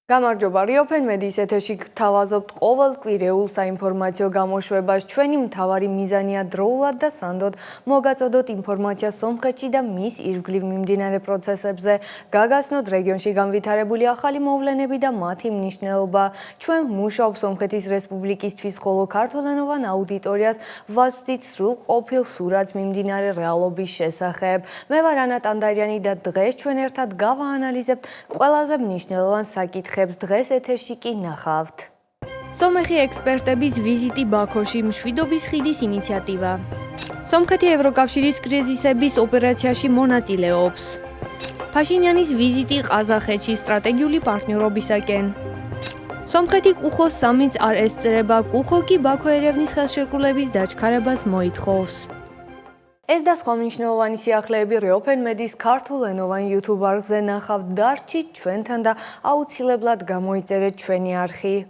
გამარჯობა, Open Media-ის ეთერში გთავაზობთ ყოველკვირეულ საინფორმაციო გამოშვებას. ჩვენი მთავარი მიზანია დროულად და სანდოდ მოგაწოდოთ ინფორმაცია სომხეთში და მის ირგვლივ მიმდინარე პროცესებზე, გაგაცნოთ რეგიონში განვითარებული ახალი მოვლენები და მათი მნიშვნელობა. ჩვენ მუშაობ სომხეთის რესპუბლიკისთვის, ხოლო ქართველენოვან აუდიტორიას ვაცდით სრულყოფილ სურათს მიმდინარე რეალობის შესახებ. მე ვარ ანა ტანდარიანი და დღეს ჩვენ ერთად გავაანალიზებთ ყველაზე მნიშვნელოვან საკითხებს. დღეს ეთერში კი ნახავთ. სომეხი ექსპერტების ვიზიტი ბაქოში, მშვიდობის ხიდის ინიციატივა. სომხეთი ევროკავშირის კრიზისების ოპერაციაში მონაწილეობს. ფაშინიანის ვიზიტი ყაზახეთში სტრატეგიული პარტნიორობისაკენ. სომხეთი კუხოს სამინდს არ ესწრება, კუხო კი ბაქო ერევნის ხელშეკრულების დაჩქარებას მოითხოვს. ეს და სხვა მნიშვნელოვანი სიახლეები Open Media-ის ქართულენოვან YouTube არხზე ნახავთ. დარჩით ჩვენთან და აუცილებლად გამოიწერეთ ჩვენი არხი.